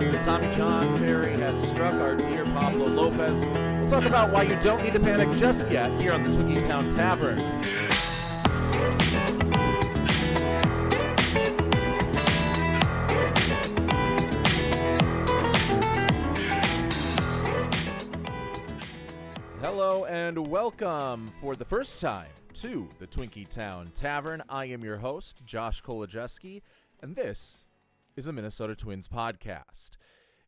The Tommy John ferry has struck our dear Pablo López. We'll talk about why you don't need to panic just yet here on the Twinkie Town Tavern. Hello and welcome for the first time to the Twinkie Town Tavern. I am your host, Josh Kolodziejski, and this is a Minnesota Twins podcast.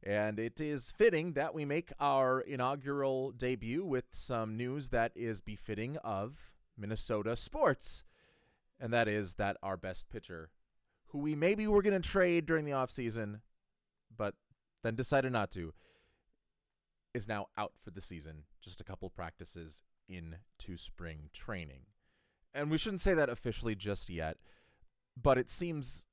And it is fitting that we make our inaugural debut with some news that is befitting of Minnesota sports. And that is that our best pitcher, who we maybe were going to trade during the offseason, but then decided not to, is now out for the season. Just a couple practices into spring training. And we shouldn't say that officially just yet, but it seems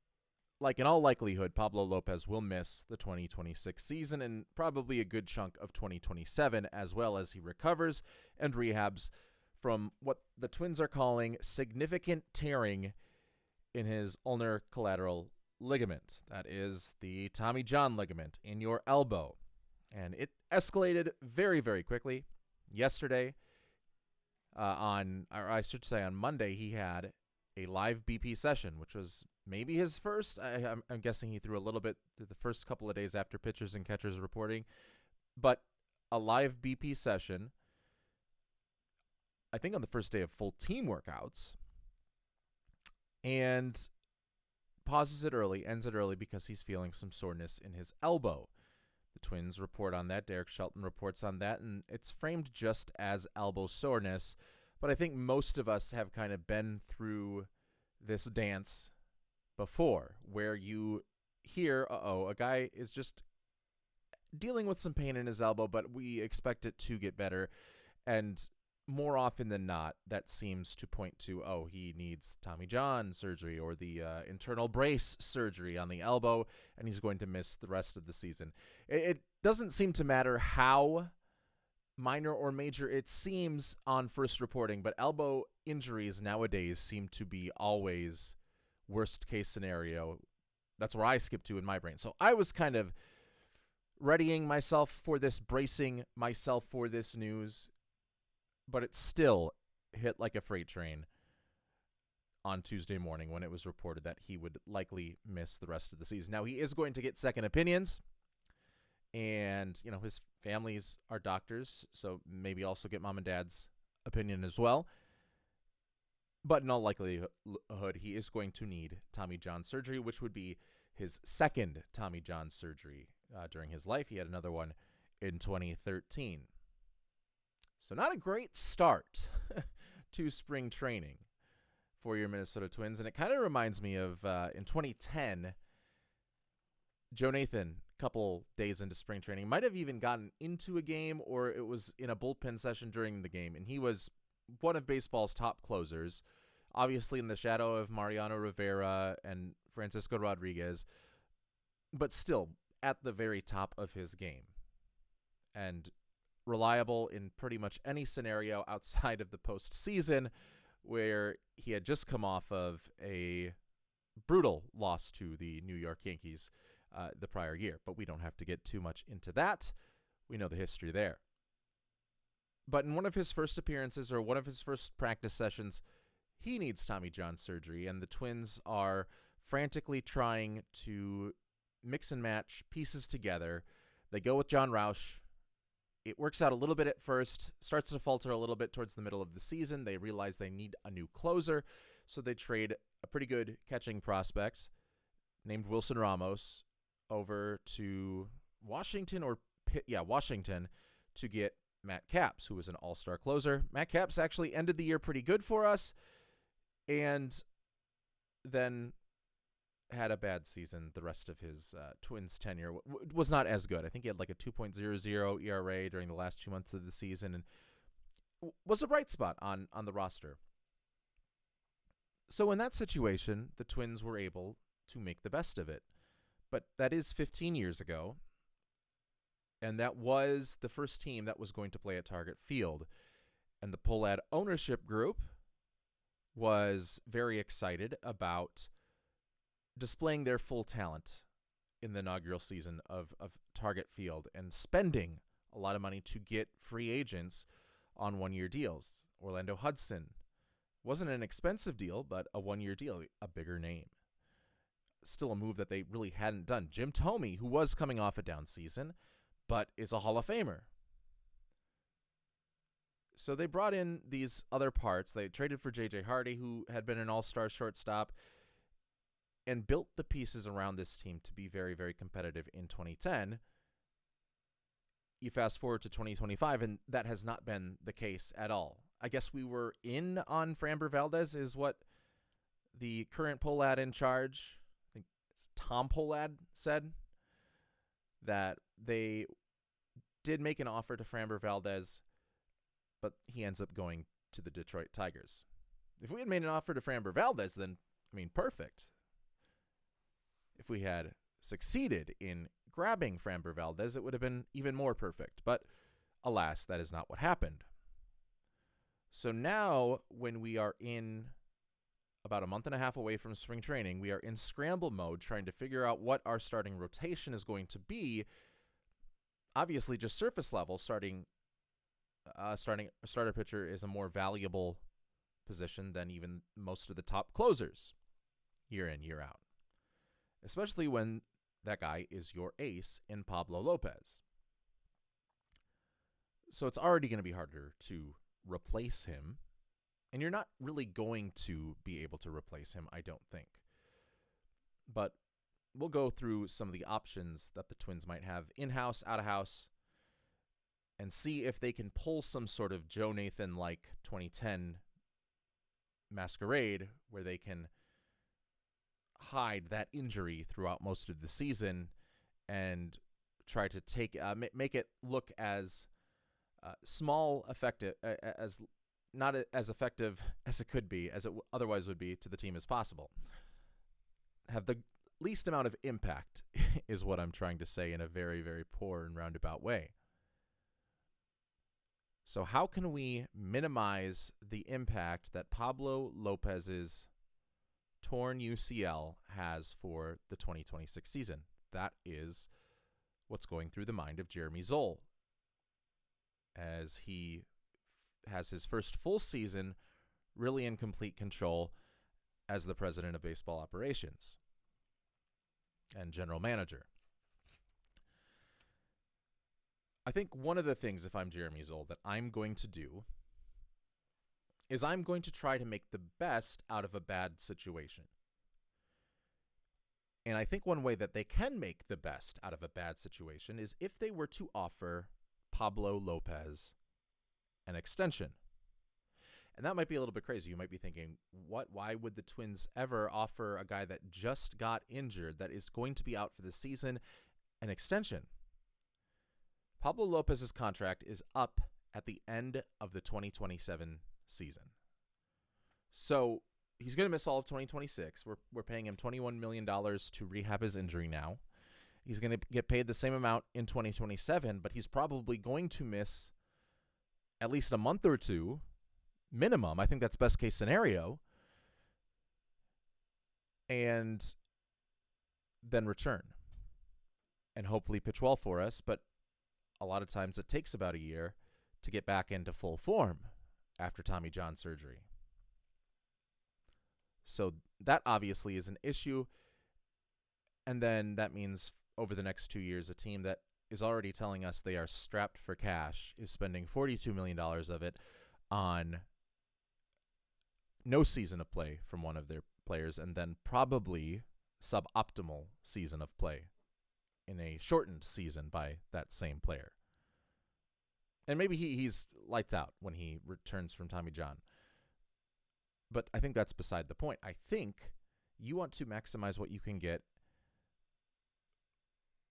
like in all likelihood, Pablo López will miss the 2026 season and probably a good chunk of 2027 as well as he recovers and rehabs from what the Twins are calling significant tearing in his ulnar collateral ligament. That is the Tommy John ligament in your elbow. And it escalated very, very quickly. Yesterday, on Monday, he had a live BP session, which was maybe his first. I'm guessing he threw a little bit through the first couple of days after pitchers and catchers reporting. But a live BP session, I think on the first day of full team workouts, and pauses it early, ends it early because he's feeling some soreness in his elbow. The Twins report on that. Derek Shelton reports on that, and it's framed just as elbow soreness. But I think most of us have kind of been through this dance before, where you hear, a guy is just dealing with some pain in his elbow, but we expect it to get better. And more often than not, that seems to point to, he needs Tommy John surgery or the internal brace surgery on the elbow, and he's going to miss the rest of the season. It doesn't seem to matter how minor or major it seems on first reporting, but elbow injuries nowadays seem to be always worst case scenario. That's where I skip to in my brain. So I was kind of readying myself for this, bracing myself for this news, but it still hit like a freight train on Tuesday morning when it was reported that he would likely miss the rest of the season. Now, he is going to get second opinions, and, his families are doctors, so maybe also get mom and dad's opinion as well. But in all likelihood, he is going to need Tommy John surgery, which would be his second Tommy John surgery during his life. He had another one in 2013. So not a great start to spring training for your Minnesota Twins. And it kind of reminds me of in 2010, Joe Nathan, a couple days into spring training, might have even gotten into a game, or it was in a bullpen session during the game. And he was one of baseball's top closers, obviously in the shadow of Mariano Rivera and Francisco Rodriguez, but still at the very top of his game. And reliable in pretty much any scenario outside of the postseason, where he had just come off of a brutal loss to the New York Yankees the prior year. But we don't have to get too much into that. We know the history there. But in one of his first appearances, or one of his first practice sessions, he needs Tommy John surgery, and the Twins are frantically trying to mix and match pieces together. They go with John Roush. It works out a little bit at first, starts to falter a little bit towards the middle of the season. They realize they need a new closer, so they trade a pretty good catching prospect named Wilson Ramos over to Washington, to get Matt Capps, who was an all-star closer. Matt Capps actually ended the year pretty good for us, and then had a bad season. The rest of his Twins tenure was not as good. I think he had like a 2.00 ERA during the last 2 months of the season, and was a bright spot on the roster. So in that situation, the Twins were able to make the best of it. But that is 15 years ago, and that was the first team that was going to play at Target Field. And the Pohlad ownership group was very excited about displaying their full talent in the inaugural season of Target Field and spending a lot of money to get free agents on one-year deals. Orlando Hudson wasn't an expensive deal, but a one-year deal, a bigger name. Still a move that they really hadn't done. Jim Thome, who was coming off a down season, but is a Hall of Famer. So they brought in these other parts. They traded for J.J. Hardy, who had been an all-star shortstop, and built the pieces around this team to be very, very competitive in 2010. You fast forward to 2025, and that has not been the case at all. I guess we were in on Framber Valdez is what the current Pohlad in charge, I think it's Tom Pohlad, said, that they did make an offer to Framber Valdez, but he ends up going to the Detroit Tigers. If we had made an offer to Framber Valdez, then, perfect. If we had succeeded in grabbing Framber Valdez, it would have been even more perfect. But alas, that is not what happened. So now, when we are in about a month and a half away from spring training, we are in scramble mode trying to figure out what our starting rotation is going to be. Obviously, just surface level, starting a starter pitcher is a more valuable position than even most of the top closers year in, year out. Especially when that guy is your ace in Pablo López. So it's already going to be harder to replace him. And you're not really going to be able to replace him, I don't think. But we'll go through some of the options that the Twins might have in-house, out-of-house, and see if they can pull some sort of Joe Nathan-like 2010 masquerade where they can hide that injury throughout most of the season and try to make it look as effective as not as effective as it could be, as it otherwise would be to the team as possible. Have the least amount of impact is what I'm trying to say in a very, very poor and roundabout way. So how can we minimize the impact that Pablo López's torn UCL has for the 2026 season? That is what's going through the mind of Jeremy Zoll as he has his first full season really in complete control as the president of baseball operations and general manager. I think one of the things, if I'm Jeremy Zoll, that I'm going to do is I'm going to try to make the best out of a bad situation. And I think one way that they can make the best out of a bad situation is if they were to offer Pablo López an extension. And that might be a little bit crazy. You might be thinking, why would the Twins ever offer a guy that just got injured, that is going to be out for the season, an extension? Pablo López's contract is up at the end of the 2027 season. So he's going to miss all of 2026. We're paying him $21 million to rehab his injury now. He's going to get paid the same amount in 2027, but he's probably going to miss at least a month or two minimum. I think that's best case scenario. And then return and hopefully pitch well for us. But a lot of times it takes about a year to get back into full form after Tommy John surgery. So that obviously is an issue. And then that means over the next 2 years, a team that is already telling us they are strapped for cash is spending $42 million of it on no season of play from one of their players, and then probably suboptimal season of play in a shortened season by that same player. And maybe he's lights out when he returns from Tommy John. But I think that's beside the point. I think you want to maximize what you can get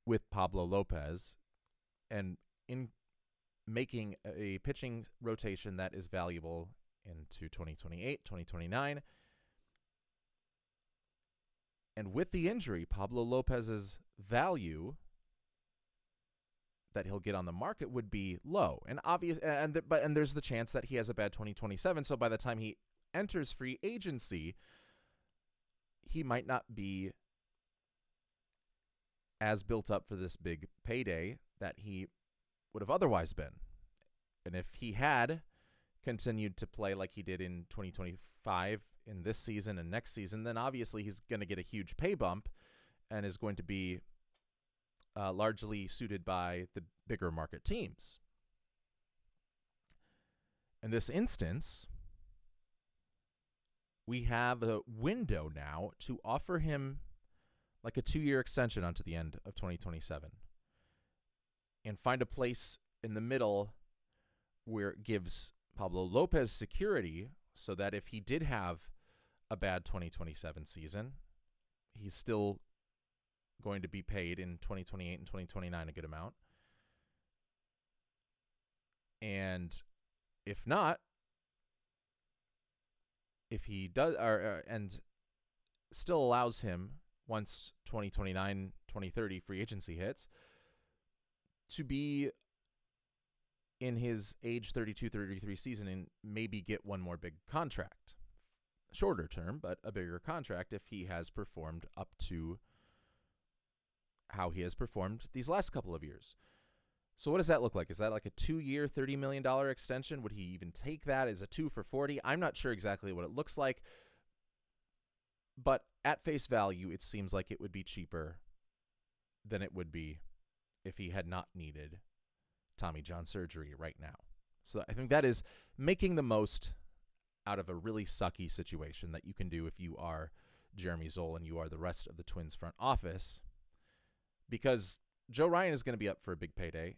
with Pablo López and in making a pitching rotation that is valuable into 2028, 2029. And with the injury, Pablo López's value that he'll get on the market would be low. And there's the chance that he has a bad 2027, so by the time he enters free agency, he might not be as built up for this big payday that he would have otherwise been. And if he had continued to play like he did in 2025 in this season and next season, then obviously he's going to get a huge pay bump and is going to be largely suited by the bigger market teams. In this instance, we have a window now to offer him like a 2-year extension onto the end of 2027 and find a place in the middle where it gives Pablo López security so that if he did have a bad 2027 season, he's still going to be paid in 2028 and 2029 a good amount. And if not, if he does, and still allows him, once 2029, 2030 free agency hits, to be in his age 32, 33 season and maybe get one more big contract. Shorter term, but a bigger contract if he has performed up to how he has performed these last couple of years. So what does that look like? Is that like a 2-year, $30 million extension? Would he even take that as a 2 for $40? I'm not sure exactly what it looks like. But at face value, it seems like it would be cheaper than it would be if he had not needed Tommy John surgery right now. So I think that is making the most out of a really sucky situation that you can do if you are Jeremy Zoll and you are the rest of the Twins front office. Because Joe Ryan is going to be up for a big payday.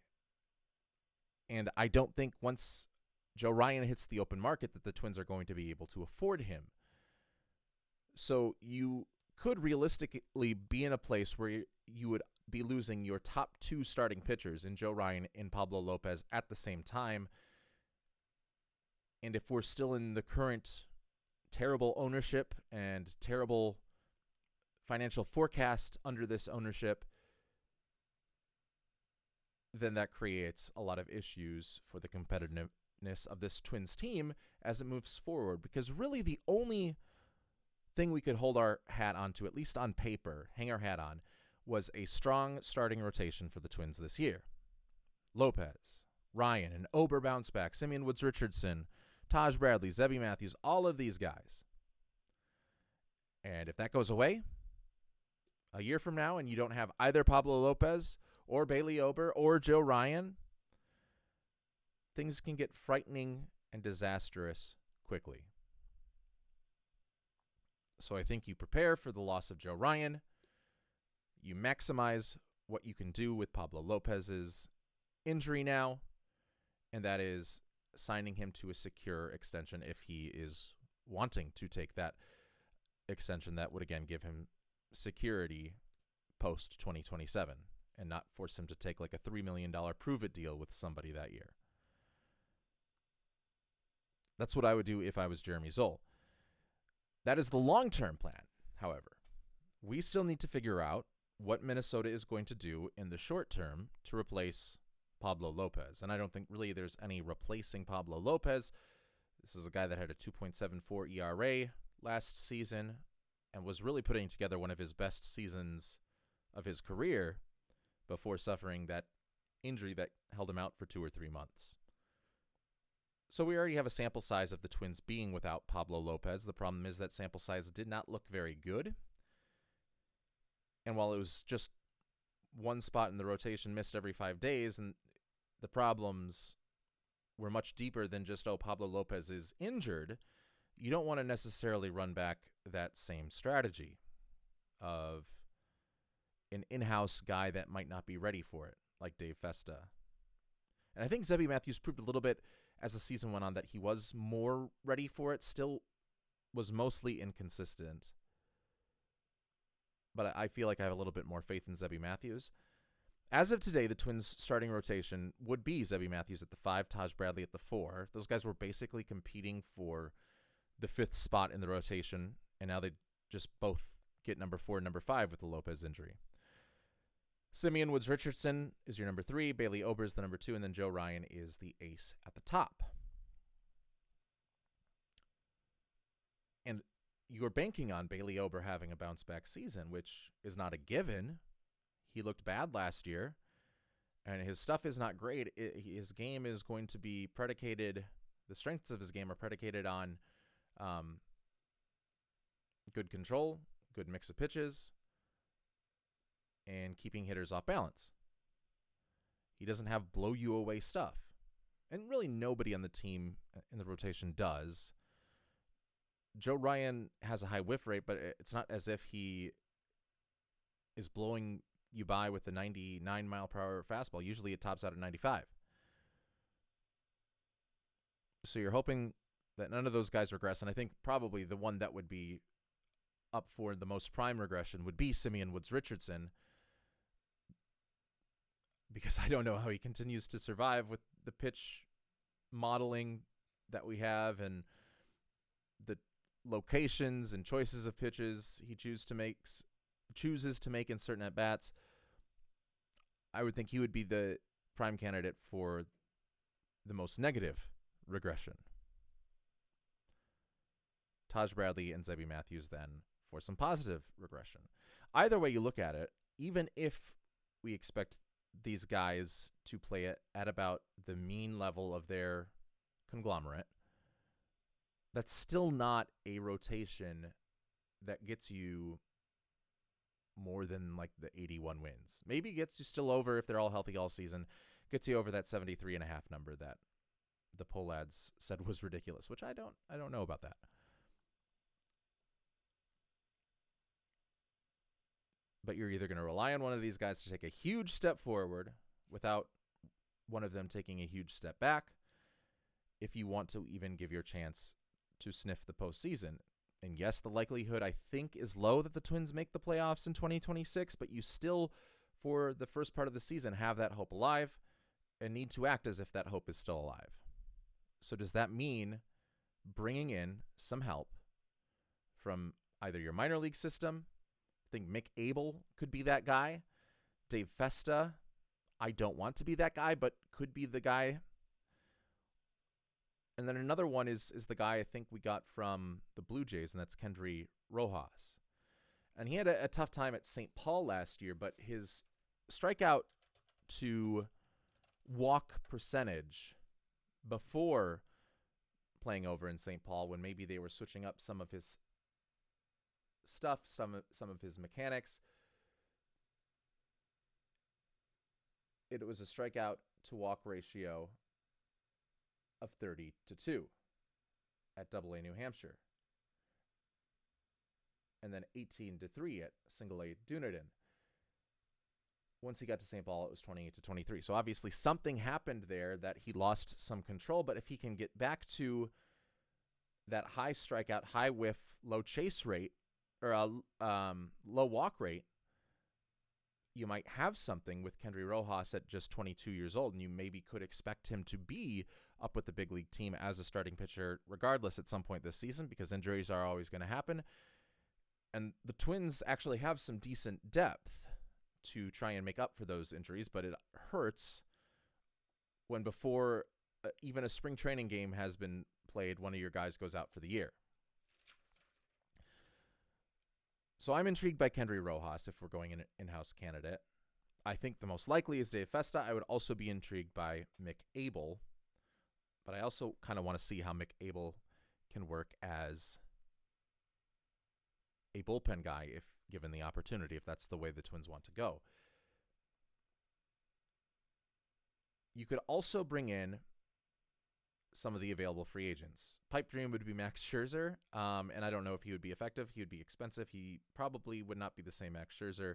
And I don't think once Joe Ryan hits the open market that the Twins are going to be able to afford him. So you could realistically be in a place where you would be losing your top 2 starting pitchers in Joe Ryan and Pablo López at the same time. And if we're still in the current terrible ownership and terrible financial forecast under this ownership, then that creates a lot of issues for the competitiveness of this Twins team as it moves forward. Because really the only thing we could hold our hat on to, at least on paper, hang our hat on, was a strong starting rotation for the Twins this year. Lopez, Ryan, and Ober bounce back, Simeon Woods-Richardson, Taj Bradley, Zebby Matthews, all of these guys. And if that goes away a year from now and you don't have either Pablo López or Bailey Ober or Joe Ryan, things can get frightening and disastrous quickly. So I think you prepare for the loss of Joe Ryan. You maximize what you can do with Pablo López's injury now, and that is signing him to a secure extension if he is wanting to take that extension. That would, again, give him security post-2027 and not force him to take like a $3 million prove-it deal with somebody that year. That's what I would do if I was Jeremy Zoll. That is the long-term plan, however. We still need to figure out what Minnesota is going to do in the short term to replace Pablo López. And I don't think really there's any replacing Pablo López. This is a guy that had a 2.74 ERA last season and was really putting together one of his best seasons of his career before suffering that injury that held him out for 2 or 3 months. So we already have a sample size of the Twins being without Pablo López. The problem is that sample size did not look very good. And while it was just one spot in the rotation missed every 5 days, and the problems were much deeper than just, Pablo López is injured, you don't want to necessarily run back that same strategy of an in-house guy that might not be ready for it, like Dave Festa. And I think Zebby Matthews proved a little bit as the season went on that he was more ready for it, still was mostly inconsistent. But I feel like I have a little bit more faith in Zebby Matthews. As of today, the Twins' starting rotation would be Zebby Matthews at the 5, Taj Bradley at the 4. Those guys were basically competing for the 5th spot in the rotation, and now they just both get number 4 and number 5 with the Lopez injury. Simeon Woods-Richardson is your number 3, Bailey Ober is the number 2, and then Joe Ryan is the ace at the top. And you're banking on Bailey Ober having a bounce-back season, which is not a given. He looked bad last year, and his stuff is not great. His game is going to be predicated, the strengths of his game are predicated on good control, good mix of pitches, and keeping hitters off balance. He doesn't have blow you away stuff. And really nobody on the team in the rotation does. Joe Ryan has a high whiff rate, but it's not as if he is blowing you by with the 99 mile per hour fastball. Usually it tops out at 95. So you're hoping that none of those guys regress. And I think probably the one that would be up for the most prime regression would be Simeon Woods Richardson, because I don't know how he continues to survive with the pitch modeling that we have and the locations and choices of pitches he chooses to make in certain at-bats. I would think he would be the prime candidate for the most negative regression. Taj Bradley and Zebby Matthews then for some positive regression. Either way you look at it, even if we expect these guys to play it at about the mean level of their conglomerate, that's still not a rotation that gets you more than like the 81 wins. Maybe gets you still over, if they're all healthy all season, gets you over that 73.5 number that the poll lads said was ridiculous, which I don't know about that. But you're either going to rely on one of these guys to take a huge step forward without one of them taking a huge step back if you want to even give your chance to sniff the postseason. And yes, the likelihood, I think, is low that the Twins make the playoffs in 2026, but you still, for the first part of the season, have that hope alive and need to act as if that hope is still alive. So does that mean bringing in some help from either your minor league system? I think Mick Abel could be that guy. Dave Festa, I don't want to be that guy, but could be the guy. And then another one is the guy I think we got from the Blue Jays, and that's Kendry Rojas. And he had a tough time at St. Paul last year, but his strikeout to walk percentage before playing over in St. Paul, when maybe they were switching up some of his stuff, some of his mechanics, it was a strikeout to walk ratio of 30-2 at AA New Hampshire, and then 18-3 at Single A Dunedin. Once he got to St. Paul, it was 28-23. So obviously something happened there that he lost some control, but if he can get back to that high strikeout, high whiff, low chase rate, or a low walk rate, you might have something with Kendry Rojas at just 22 years old, and you maybe could expect him to be up with the big league team as a starting pitcher regardless at some point this season, because injuries are always going to happen. And the Twins actually have some decent depth to try and make up for those injuries, but it hurts when before even a spring training game has been played, one of your guys goes out for the year. So I'm intrigued by Kendry Rojas if we're going in-house candidate. I think the most likely is Dave Festa. I would also be intrigued by Mick Abel, but I also kind of want to see how Mick Abel can work as a bullpen guy if given the opportunity, if that's the way the Twins want to go. You could also bring in some of the available free agents. Pipe dream would be Max Scherzer, and I don't know if he would be effective. He would be expensive. He probably would not be the same Max Scherzer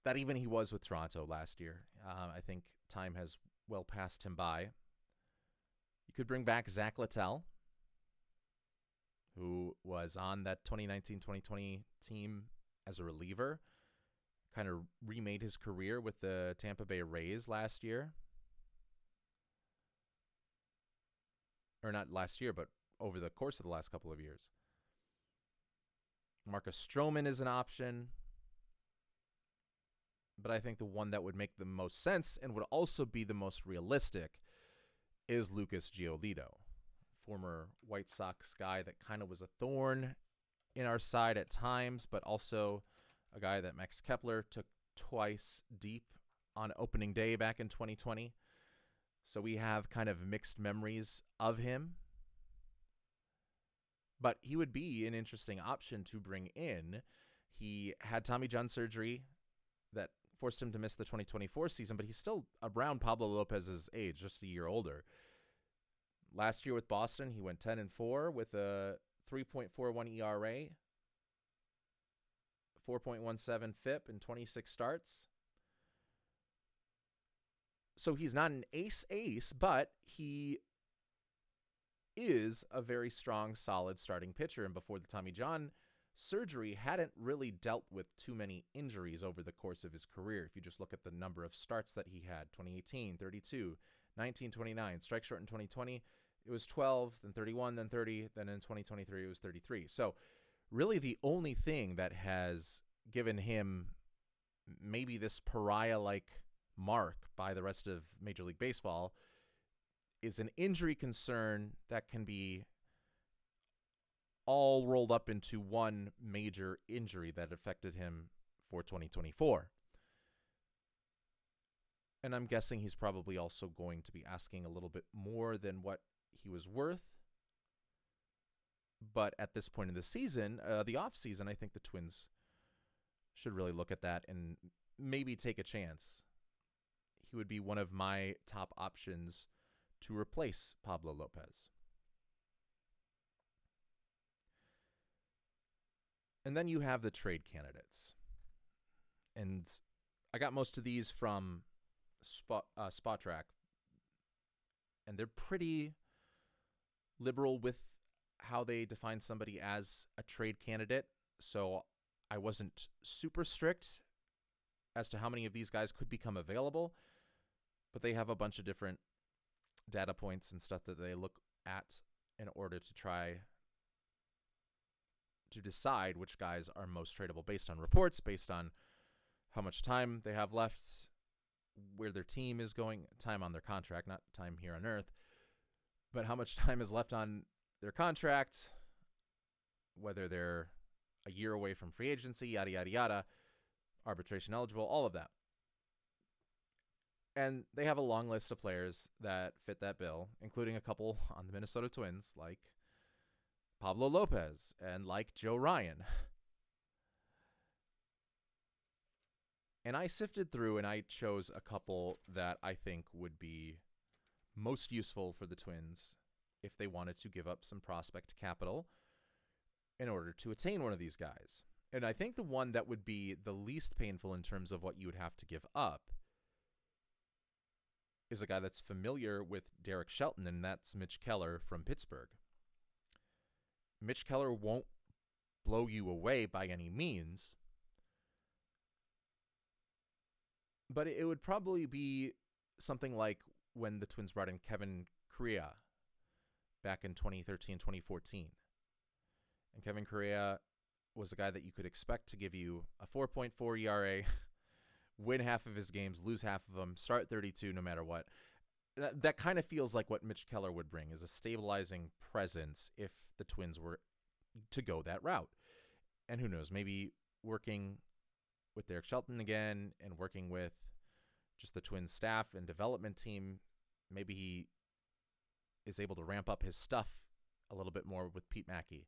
that even he was with Toronto last year. I think time has well passed him by. You could bring back Zach Littell, who was on that 2019-2020 team as a reliever, kind of remade his career with the Tampa Bay Rays last year. Or not last year, but over the course of the last couple of years. Marcus Stroman is an option, but I think the one that would make the most sense and would also be the most realistic is Lucas Giolito, former White Sox guy that kind of was a thorn in our side at times, but also a guy that Max Kepler took twice deep on opening day back in 2020. So we have kind of mixed memories of him. But he would be an interesting option to bring in. He had Tommy John surgery that forced him to miss the 2024 season, but he's still around Pablo Lopez's age, just a year older. Last year with Boston, he went 10-4 with a 3.41 ERA, 4.17 FIP in 26 starts. So he's not an ace, but he is a very strong, solid starting pitcher. And before the Tommy John surgery, hadn't really dealt with too many injuries over the course of his career. If you just look at the number of starts that he had, 2018, 32, 19, 29, strike short in 2020, it was 12, then 31, then 30, then in 2023, it was 33. So really the only thing that has given him maybe this pariah-like mark by the rest of Major League Baseball is an injury concern that can be all rolled up into one major injury that affected him for 2024. And I'm guessing he's probably also going to be asking a little bit more than what he was worth. But at this point in the season, the offseason, I think the Twins should really look at that and maybe take a chance. He would be one of my top options to replace Pablo Lopez. And then you have the trade candidates. And I got most of these from Spot Track. And they're pretty liberal with how they define somebody as a trade candidate. So I wasn't super strict as to how many of these guys could become available. But they have a bunch of different data points and stuff that they look at in order to try to decide which guys are most tradable based on reports, based on how much time they have left, where their team is going, time on their contract, not time here on Earth, but how much time is left on their contract, whether they're a year away from free agency, yada, yada, yada, arbitration eligible, all of that. And they have a long list of players that fit that bill, including a couple on the Minnesota Twins, like Pablo Lopez and like Joe Ryan. And I sifted through and I chose a couple that I think would be most useful for the Twins if they wanted to give up some prospect capital in order to attain one of these guys. And I think the one that would be the least painful in terms of what you would have to give up is a guy that's familiar with Derek Shelton, and that's Mitch Keller from Pittsburgh. Mitch Keller won't blow you away by any means, but it would probably be something like when the Twins brought in Kevin Correa back in 2013, 2014. And Kevin Correa was a guy that you could expect to give you a 4.4 ERA, win half of his games, lose half of them, start 32 no matter what. That kind of feels like what Mitch Keller would bring, is a stabilizing presence if the Twins were to go that route. And who knows, maybe working with Derek Shelton again and working with just the Twins staff and development team, maybe he is able to ramp up his stuff a little bit more with Pete Mackey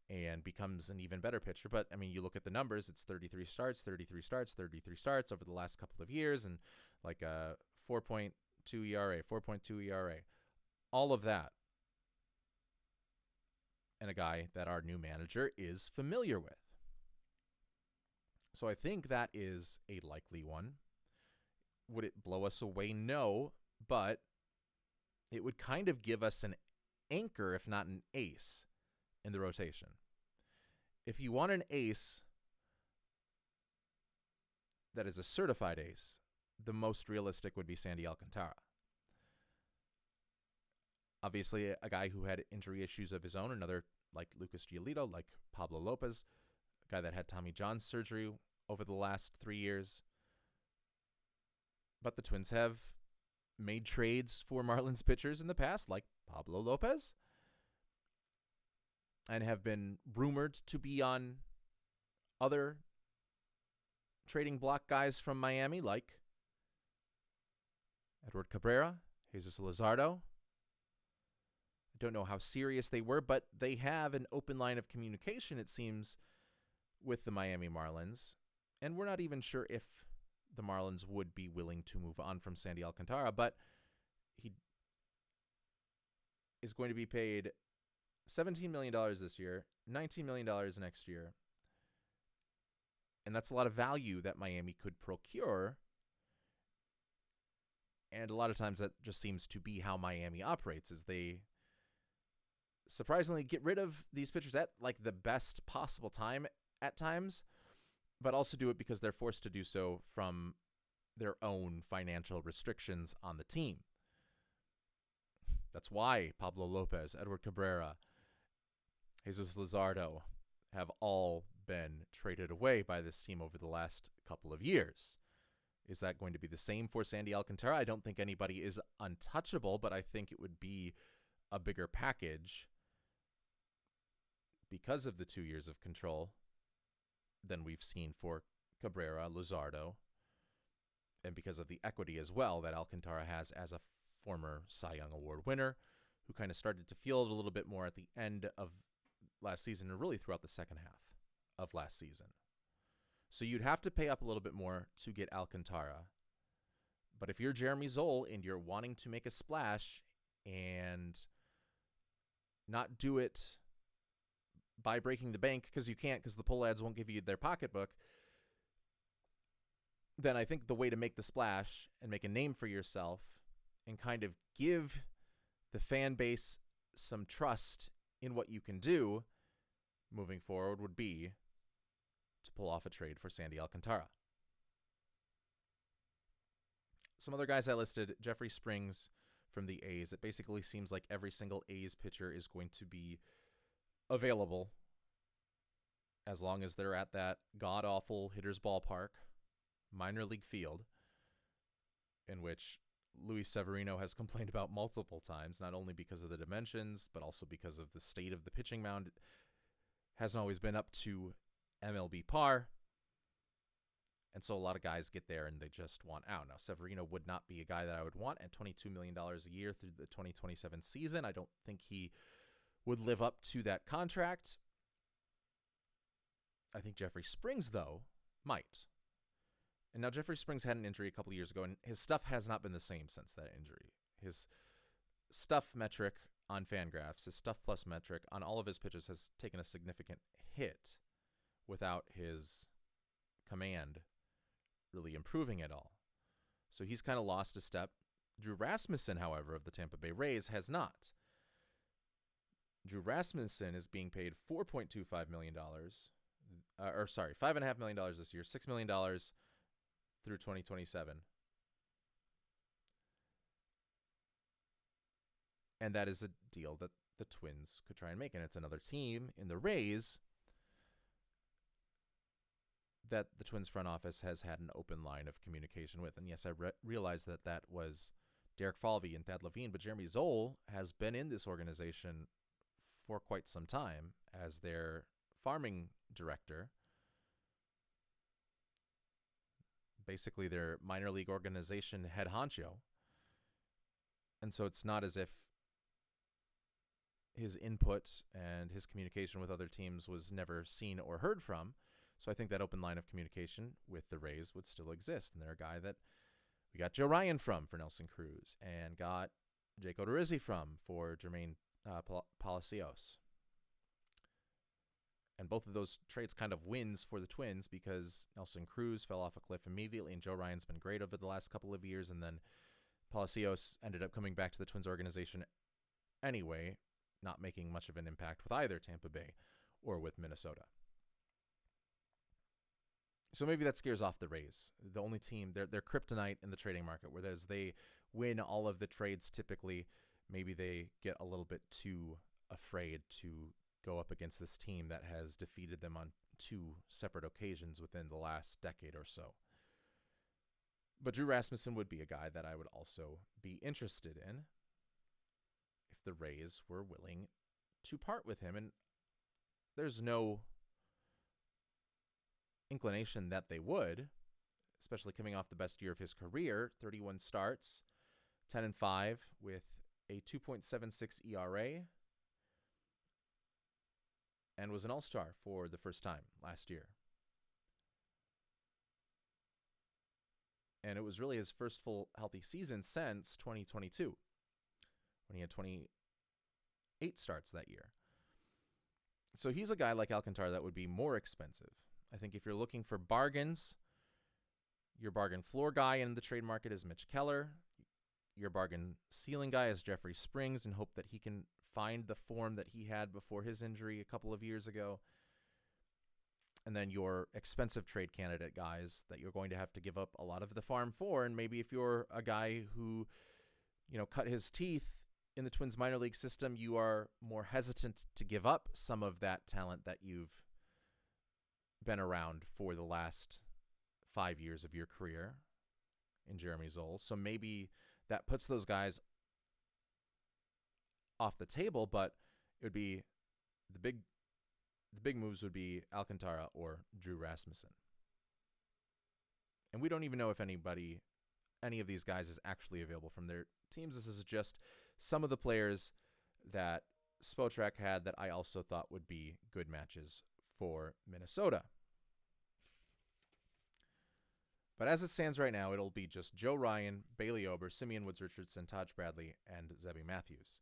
and becomes an even better pitcher. But, I mean, you look at the numbers, it's 33 starts over the last couple of years, and like a 4.2 ERA. All of that. And a guy that our new manager is familiar with. So I think that is a likely one. Would it blow us away? No, but it would kind of give us an anchor, if not an ace, in the rotation. If you want an ace that is a certified ace, the most realistic would be Sandy Alcantara. Obviously, a guy who had injury issues of his own, another like Lucas Giolito, like Pablo Lopez, a guy that had Tommy John surgery over the last 3 years. But the Twins have made trades for Marlins pitchers in the past, like Pablo Lopez, and have been rumored to be on other trading block guys from Miami like Edward Cabrera, Jesus Luzardo. I don't know how serious they were, but they have an open line of communication, it seems, with the Miami Marlins. And we're not even sure if the Marlins would be willing to move on from Sandy Alcantara, but he is going to be paid $17 million this year, $19 million next year. And that's a lot of value that Miami could procure. And a lot of times that just seems to be how Miami operates, is they surprisingly get rid of these pitchers at like the best possible time at times, but also do it because they're forced to do so from their own financial restrictions on the team. That's why Pablo López, Edward Cabrera, Jesus Luzardo have all been traded away by this team over the last couple of years. Is that going to be the same for Sandy Alcantara? I don't think anybody is untouchable, but I think it would be a bigger package because of the 2 years of control than we've seen for Cabrera, Luzardo, and because of the equity as well that Alcantara has as a former Cy Young Award winner who kind of started to feel it a little bit more at the end of last season and really throughout the second half of last season. So you'd have to pay up a little bit more to get Alcantara. But if you're Jeremy Zoll and you're wanting to make a splash and not do it by breaking the bank, because you can't, because the pull ads won't give you their pocketbook, then I think the way to make the splash and make a name for yourself and kind of give the fan base some trust in what you can do moving forward would be to pull off a trade for Sandy Alcantara. Some other guys I listed, Jeffrey Springs from the A's. It basically seems like every single A's pitcher is going to be available as long as they're at that god-awful hitter's ballpark, minor league field, in which Luis Severino has complained about multiple times, not only because of the dimensions, but also because of the state of the pitching mound. It hasn't always been up to MLB par. And so a lot of guys get there and they just want out. Now, Severino would not be a guy that I would want at $22 million a year through the 2027 season. I don't think he would live up to that contract. I think Jeffrey Springs, though, might. And now Jeffrey Springs had an injury a couple of years ago, and his stuff has not been the same since that injury. His stuff metric on Fangraphs, his stuff plus metric on all of his pitches has taken a significant hit without his command really improving at all. So he's kind of lost a step. Drew Rasmussen, however, of the Tampa Bay Rays has not. Drew Rasmussen is being paid $4.25 million. $5.5 million this year, $6 million through 2027. And that is a deal that the Twins could try and make. And it's another team in the Rays that the Twins front office has had an open line of communication with. And yes, I realize that was Derek Falvey and Thad Levine, but Jeremy Zoll has been in this organization for quite some time as their farming director. Basically their minor league organization head honcho. And so it's not as if his input and his communication with other teams was never seen or heard from. So I think that open line of communication with the Rays would still exist. And they're a guy that we got Joe Ryan from for Nelson Cruz and got Jake Odorizzi from for Jermaine Palacios. And both of those trades kind of wins for the Twins because Nelson Cruz fell off a cliff immediately and Joe Ryan's been great over the last couple of years. And then Palacios ended up coming back to the Twins organization anyway, not making much of an impact with either Tampa Bay or with Minnesota. So maybe that scares off the Rays. The only team, they're kryptonite in the trading market, whereas they win all of the trades typically. Maybe they get a little bit too afraid to go up against this team that has defeated them on 2 separate occasions within the last decade or so. But Drew Rasmussen would be a guy that I would also be interested in if the Rays were willing to part with him. And there's no inclination that they would, especially coming off the best year of his career, 31 starts, 10-5 with a 2.76 ERA, and was an all-star for the first time last year. And it was really his first full healthy season since 2022, when he had 28 starts that year. So he's a guy like Alcantara that would be more expensive. I think if you're looking for bargains, your bargain floor guy in the trade market is Mitch Keller. Your bargain ceiling guy is Jeffrey Springs, and hope that he can find the form that he had before his injury a couple of years ago. And then your expensive trade candidate guys that you're going to have to give up a lot of the farm for. And maybe if you're a guy who, cut his teeth in the Twins minor league system, you are more hesitant to give up some of that talent that you've been around for the last 5 years of your career in Jeremy Zoll. So maybe that puts those guys off the table, but it would be the big moves would be Alcantara or Drew Rasmussen. And we don't even know if any of these guys is actually available from their teams. This is just some of the players that Spotrac had that I also thought would be good matches for Minnesota. But as it stands right now, it'll be just Joe Ryan, Bailey Ober, Simeon Woods-Richardson, Taj Bradley, and Zebby Matthews.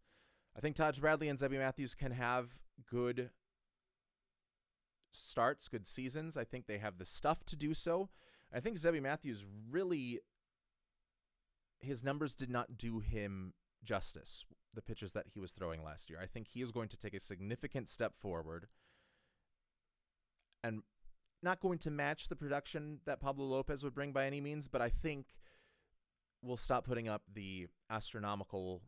I think Taj Bradley and Zebby Matthews can have good starts, good seasons. I think they have the stuff to do so. I think Zebby Matthews really, his numbers did not do him justice, the pitches that he was throwing last year. I think he is going to take a significant step forward and not going to match the production that Pablo López would bring by any means, but I think we'll stop putting up the astronomical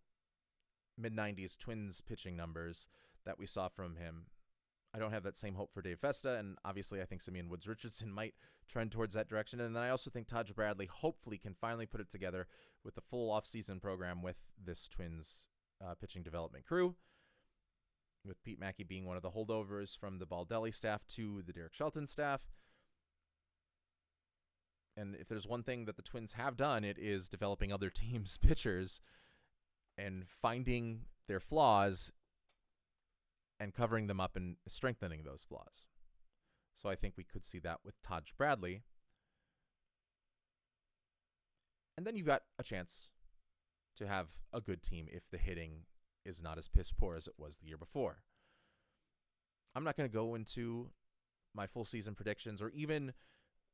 mid-90s Twins pitching numbers that we saw from him. I don't have that same hope for Dave Festa, and obviously I think Simeon Woods-Richardson might trend towards that direction. And then I also think Taj Bradley hopefully can finally put it together with a full off-season program with this Twins pitching development crew, with Pete Mackey being one of the holdovers from the Baldelli staff to the Derek Shelton staff. And if there's one thing that the Twins have done, it is developing other teams' pitchers and finding their flaws and covering them up and strengthening those flaws. So I think we could see that with Taj Bradley. And then you've got a chance to have a good team if the hitting is not as piss poor as it was the year before. I'm not going to go into my full season predictions or even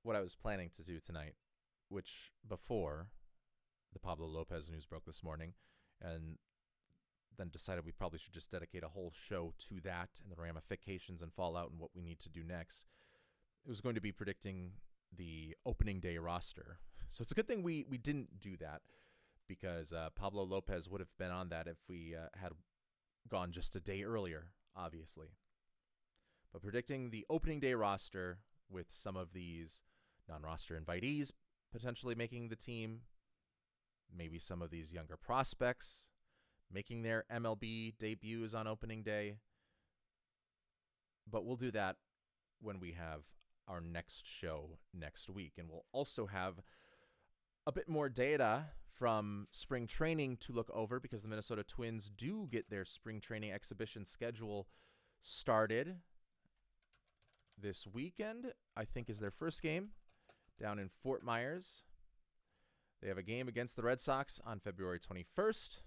what I was planning to do tonight, which before the Pablo López news broke this morning, and then decided we probably should just dedicate a whole show to that and the ramifications and fallout and what we need to do next. It was going to be predicting the opening day roster. So it's a good thing we didn't do that, because Pablo López would have been on that if we had gone just a day earlier, obviously. But predicting the opening day roster with some of these non-roster invitees potentially making the team, maybe some of these younger prospects making their MLB debuts on opening day. But we'll do that when we have our next show next week. And we'll also have a bit more data from spring training to look over, because the Minnesota Twins do get their spring training exhibition schedule started this weekend. I think is their first game down in Fort Myers. They have a game against the Red Sox on February 21st.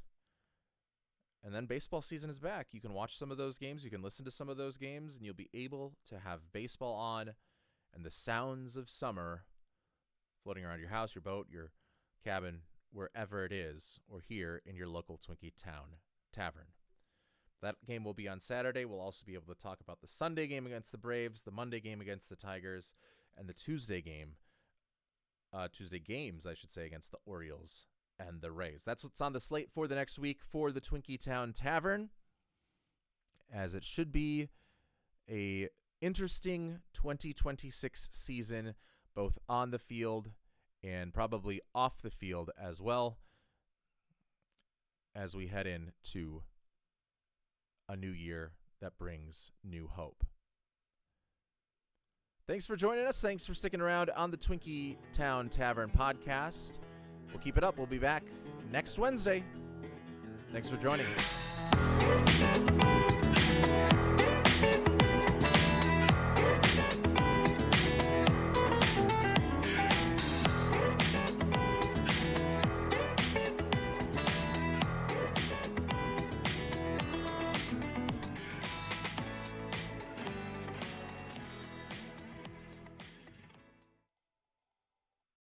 And then baseball season is back. You can watch some of those games. You can listen to some of those games, and you'll be able to have baseball on and the sounds of summer floating around your house, your boat, your cabin, wherever it is, or here in your local Twinkie Town Tavern. That game will be on Saturday. We'll also be able to talk about the Sunday game against the Braves, the Monday game against the Tigers, and the Tuesday games, I should say, against the Orioles and the Rays. That's what's on the slate for the next week for the Twinkie Town Tavern, as it should be a interesting 2026 season, both on the field and probably off the field as well, as we head into a new year that brings new hope. Thanks for joining us. Thanks for sticking around on the Twinkie Town Tavern podcast. We'll keep it up. We'll be back next Wednesday. Thanks for joining us.